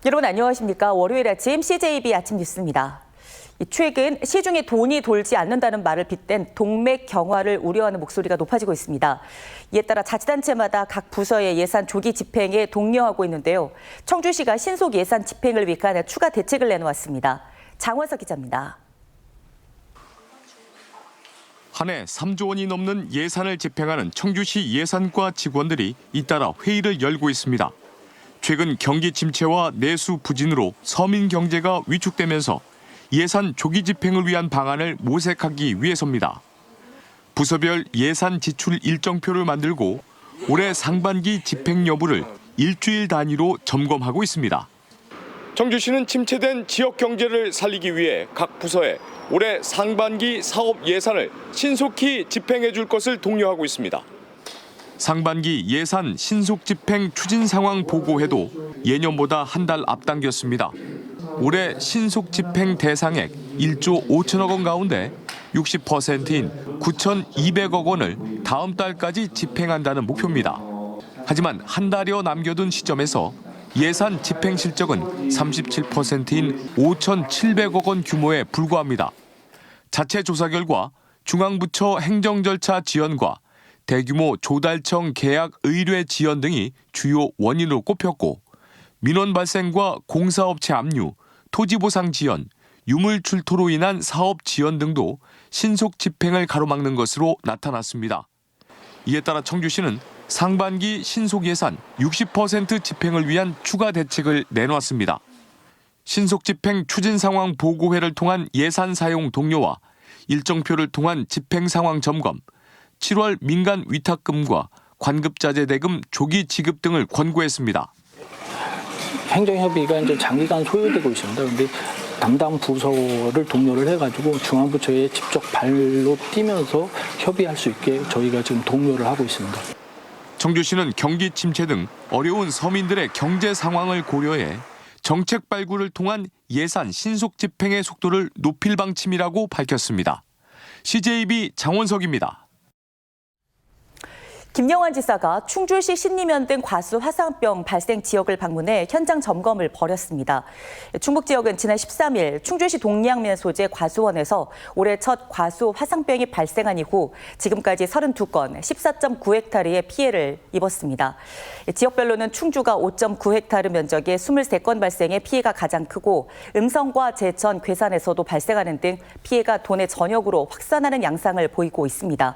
여러분 안녕하십니까? 월요일 아침 CJB 아침 뉴스입니다. 최근 시중에 돈이 돌지 않는다는 말을 빗댄 동맥 경화를 우려하는 목소리가 높아지고 있습니다. 이에 따라 자치단체마다 각 부서의 예산 조기 집행에 독려하고 있는데요. 청주시가 신속 예산 집행을 위한 추가 대책을 내놓았습니다. 장원석 기자입니다. 한 해 3조 원이 넘는 예산을 집행하는 청주시 예산과 직원들이 잇따라 회의를 열고 있습니다. 최근 경기 침체와 내수 부진으로 서민 경제가 위축되면서 예산 조기 집행을 위한 방안을 모색하기 위해서입니다. 부서별 예산 지출 일정표를 만들고 올해 상반기 집행 여부를 일주일 단위로 점검하고 있습니다. 청주시는 침체된 지역 경제를 살리기 위해 각 부서에 올해 상반기 사업 예산을 신속히 집행해 줄 것을 독려하고 있습니다. 상반기 예산 신속 집행 추진 상황 보고회도 예년보다 한 달 앞당겼습니다. 올해 신속 집행 대상액 1조 5천억 원 가운데 60%인 9,200억 원을 다음 달까지 집행한다는 목표입니다. 하지만 한 달여 남겨둔 시점에서 예산 집행 실적은 37%인 5,700억 원 규모에 불과합니다. 자체 조사 결과 중앙부처 행정 절차 지연과 대규모 조달청 계약 의뢰 지연 등이 주요 원인으로 꼽혔고 민원 발생과 공사업체 압류, 토지보상 지연, 유물 출토로 인한 사업 지연 등도 신속 집행을 가로막는 것으로 나타났습니다. 이에 따라 청주시는 상반기 신속 예산 60% 집행을 위한 추가 대책을 내놓았습니다. 신속 집행 추진 상황 보고회를 통한 예산 사용 동료와 일정표를 통한 집행 상황 점검, 7월 민간 위탁금과 관급자재 대금 조기 지급 등을 권고했습니다. 행정협의가 이제 장기간 소요되고 있습니다. 그런데 담당 부서를 독려를 해가지고 중앙부처에 직접 발로 뛰면서 협의할 수 있게 저희가 지금 독려를 하고 있습니다. 청주시는 경기 침체 등 어려운 서민들의 경제 상황을 고려해 정책 발굴을 통한 예산 신속 집행의 속도를 높일 방침이라고 밝혔습니다. CJB 장원석입니다. 김영환 지사가 충주시 신림면 등 과수 화상병 발생 지역을 방문해 현장 점검을 벌였습니다. 충북 지역은 지난 13일 충주시 동량면 소재 과수원에서 올해 첫 과수 화상병이 발생한 이후 지금까지 32건 14.9헥타르의 피해를 입었습니다. 지역별로는 충주가 5.9헥타르 면적의 23건 발생의 피해가 가장 크고 음성과 제천, 괴산에서도 발생하는 등 피해가 도내 전역으로 확산하는 양상을 보이고 있습니다.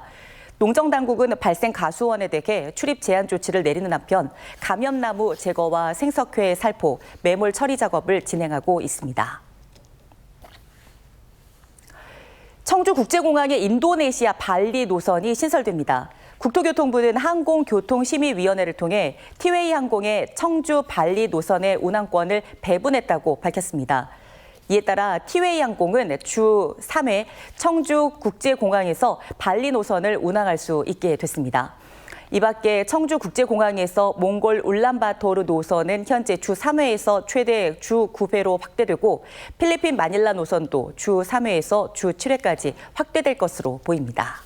농정당국은 발생 가수원에 대해 출입 제한 조치를 내리는 한편 감염나무 제거와 생석회 살포, 매몰 처리 작업을 진행하고 있습니다. 청주국제공항의 인도네시아 발리 노선이 신설됩니다. 국토교통부는 항공교통심의위원회를 통해 티웨이 항공의 청주 발리 노선의 운항권을 배분했다고 밝혔습니다. 이에 따라 티웨이 항공은 주 3회 청주국제공항에서 발리 노선을 운항할 수 있게 됐습니다. 이 밖에 청주국제공항에서 몽골 울란바토르 노선은 현재 주 3회에서 최대 주 9회로 확대되고 필리핀 마닐라 노선도 주 3회에서 주 7회까지 확대될 것으로 보입니다.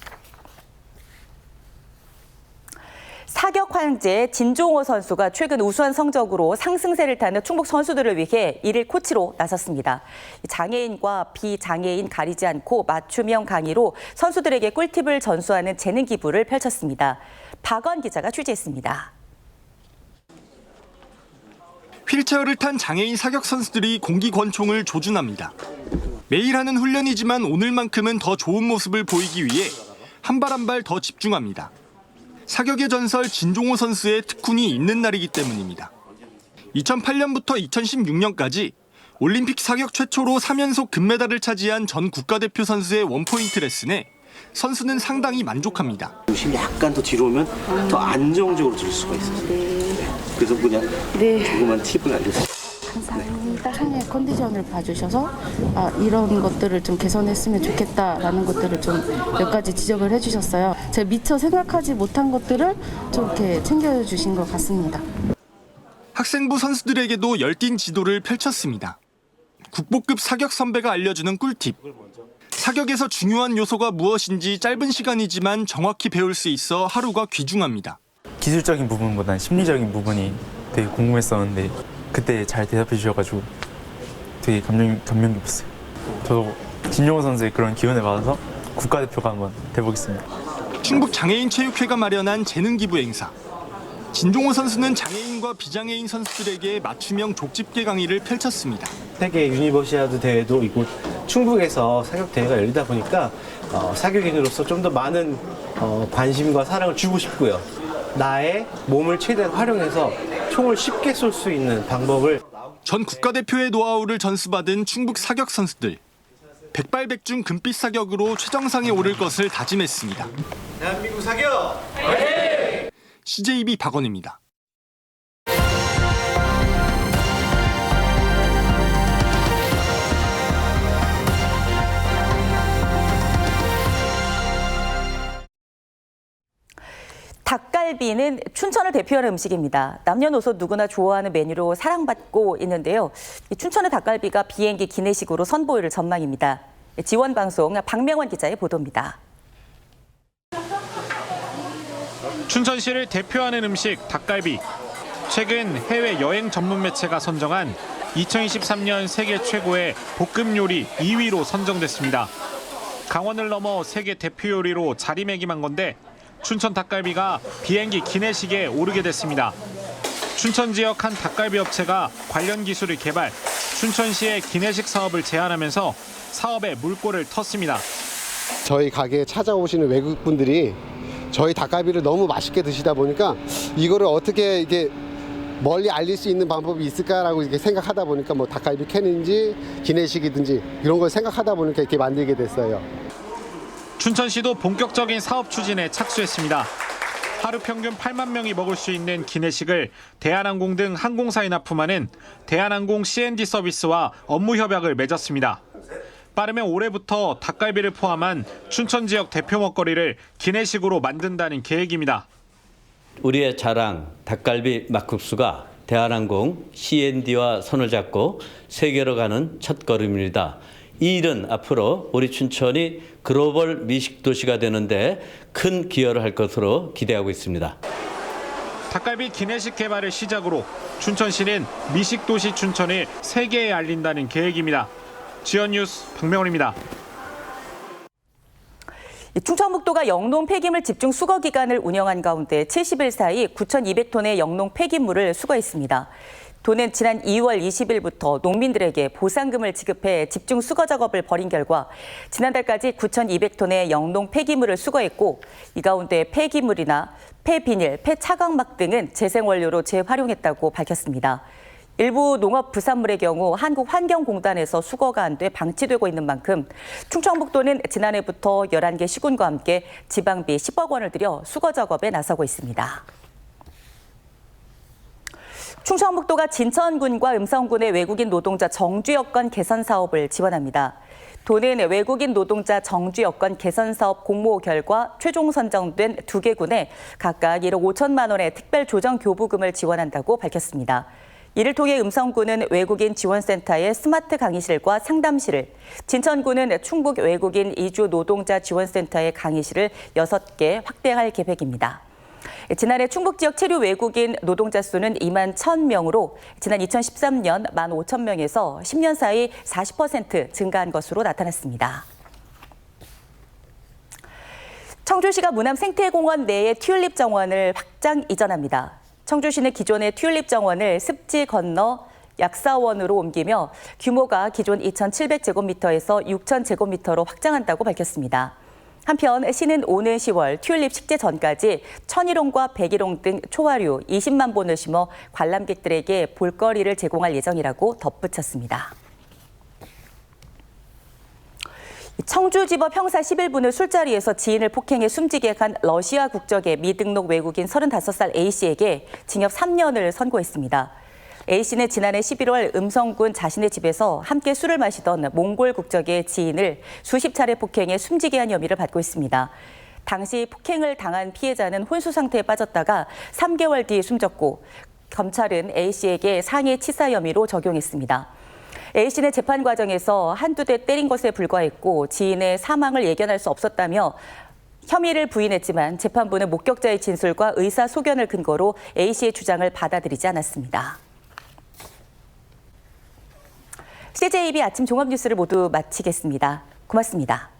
사격 황제 진종호 선수가 최근 우수한 성적으로 상승세를 타는 충북 선수들을 위해 일일 코치로 나섰습니다. 장애인과 비장애인 가리지 않고 맞춤형 강의로 선수들에게 꿀팁을 전수하는 재능 기부를 펼쳤습니다. 박원 기자가 취재했습니다. 휠체어를 탄 장애인 사격 선수들이 공기 권총을 조준합니다. 매일 하는 훈련이지만 오늘만큼은 더 좋은 모습을 보이기 위해 한 발 한 발 더 집중합니다. 사격의 전설 진종호 선수의 특훈이 있는 날이기 때문입니다. 2008년부터 2016년까지 올림픽 사격 최초로 3연속 금메달을 차지한 전 국가대표 선수의 원포인트 레슨에 선수는 상당히 만족합니다. 중심이 약간 더 뒤로 오면 더 안정적으로 들 수가 있어요. 그래서 그냥 조그만 팁을 알려드릴게요. 항상 상의 컨디션을 봐주셔서 이런 것들을 좀 개선했으면 좋겠다라는 것들을 좀 몇 가지 지적을 해주셨어요. 제가 미처 생각하지 못한 것들을 좀 이렇게 챙겨주신 것 같습니다. 학생부 선수들에게도 열띤 지도를 펼쳤습니다. 국보급 사격 선배가 알려주는 꿀팁. 사격에서 중요한 요소가 무엇인지 짧은 시간이지만 정확히 배울 수 있어 하루가 귀중합니다. 기술적인 부분보다는 심리적인 부분이 되게 궁금했었는데 그때 잘 대답해 주셔가지고 되게 감명 깊었어요. 저도 진종호 선수의 그런 기운을 받아서 국가대표가 한번 돼보겠습니다. 충북 장애인 체육회가 마련한 재능 기부 행사. 진종호 선수는 장애인과 비장애인 선수들에게 맞춤형 족집게 강의를 펼쳤습니다. 세계 유니버시아드 대회도 이곳 충북에서 사격 대회가 열리다 보니까 사격인으로서 좀 더 많은 관심과 사랑을 주고 싶고요. 나의 몸을 최대한 활용해서 총을 쉽게 쏠 수 있는 방법을 전 국가대표의 노하우를 전수받은 충북 사격 선수들. 백발백중 금빛 사격으로 최정상에 오를 것을 다짐했습니다. 대한민국 사격! CJB 박원입니다. 닭갈비는 춘천을 대표하는 음식입니다. 남녀노소 누구나 좋아하는 메뉴로 사랑받고 있는데요. 춘천의 닭갈비가 비행기 기내식으로 선보일 전망입니다. 지원방송 박명원 기자의 보도입니다. 춘천시를 대표하는 음식 닭갈비. 최근 해외 여행 전문 매체가 선정한 2023년 세계 최고의 볶음 요리 2위로 선정됐습니다. 강원을 넘어 세계 대표 요리로 자리매김한 건데 춘천 닭갈비가 비행기 기내식에 오르게 됐습니다. 춘천 지역 한 닭갈비 업체가 관련 기술을 개발, 춘천시의 기내식 사업을 제안하면서 사업에 물꼬를 텄습니다. 저희 가게에 찾아오시는 외국분들이 저희 닭갈비를 너무 맛있게 드시다 보니까 이거를 어떻게 이게 멀리 알릴 수 있는 방법이 있을까라고 이렇게 생각하다 보니까 뭐 닭갈비 캔인지 기내식이든지 이런 걸 생각하다 보니까 이렇게 만들게 됐어요. 춘천시도 본격적인 사업 추진에 착수했습니다. 하루 평균 8만 명이 먹을 수 있는 기내식을 대한항공 등 항공사에 납품하는 대한항공 C&D 서비스와 업무 협약을 맺었습니다. 빠르면 올해부터 닭갈비를 포함한 춘천 지역 대표 먹거리를 기내식으로 만든다는 계획입니다. 우리의 자랑 닭갈비 막국수가 대한항공 C&D와 손을 잡고 세계로 가는 첫걸음입니다. 이 일은 앞으로 우리 춘천이 글로벌 미식 도시가 되는데 큰 기여를 할 것으로 기대하고 있습니다. 닭갈비 기내식 개발을 시작으로 춘천시는 미식 도시 춘천을 세계에 알린다는 계획입니다. 지연뉴스 박명원입니다. 충청북도가 영농 폐기물 집중 수거 기간을 운영한 가운데 70일 사이 9,200톤의 영농 폐기물을 수거했습니다. 도는 지난 2월 20일부터 농민들에게 보상금을 지급해 집중 수거 작업을 벌인 결과 지난달까지 9,200톤의 영농 폐기물을 수거했고 이 가운데 폐기물이나 폐비닐, 폐차광막 등은 재생원료로 재활용했다고 밝혔습니다. 일부 농업 부산물의 경우 한국환경공단에서 수거가 안 돼 방치되고 있는 만큼 충청북도는 지난해부터 11개 시군과 함께 지방비 10억 원을 들여 수거 작업에 나서고 있습니다. 충청북도가 진천군과 음성군의 외국인 노동자 정주 여건 개선 사업을 지원합니다. 도는 외국인 노동자 정주 여건 개선 사업 공모 결과 최종 선정된 2개 군에 각각 1억 5천만 원의 특별 조정 교부금을 지원한다고 밝혔습니다. 이를 통해 음성군은 외국인 지원센터의 스마트 강의실과 상담실을, 진천군은 충북 외국인 이주 노동자 지원센터의 강의실을 6개 확대할 계획입니다. 지난해 충북 지역 체류 외국인 노동자 수는 2만 1,000명으로 지난 2013년 1만 5천 명에서 10년 사이 40% 증가한 것으로 나타났습니다. 청주시가 무남 생태공원 내의 튤립 정원을 확장 이전합니다. 청주시는 기존의 튤립 정원을 습지 건너 약사원으로 옮기며 규모가 기존 2,700제곱미터에서 6,000제곱미터로 확장한다고 밝혔습니다. 한편 시는 오는 10월 튤립 식재 전까지 천일홍과 백일홍 등 초화류 20만 본을 심어 관람객들에게 볼거리를 제공할 예정이라고 덧붙였습니다. 청주지법 형사 11부는 술자리에서 지인을 폭행해 숨지게 간 러시아 국적의 미등록 외국인 35살 A씨에게 징역 3년을 선고했습니다. A씨는 지난해 11월 음성군 자신의 집에서 함께 술을 마시던 몽골 국적의 지인을 수십 차례 폭행해 숨지게 한 혐의를 받고 있습니다. 당시 폭행을 당한 피해자는 혼수 상태에 빠졌다가 3개월 뒤 숨졌고 검찰은 A씨에게 상해 치사 혐의로 적용했습니다. A씨는 재판 과정에서 한두 대 때린 것에 불과했고 지인의 사망을 예견할 수 없었다며 혐의를 부인했지만 재판부는 목격자의 진술과 의사 소견을 근거로 A씨의 주장을 받아들이지 않았습니다. CJB 아침 종합 뉴스를 모두 마치겠습니다. 고맙습니다.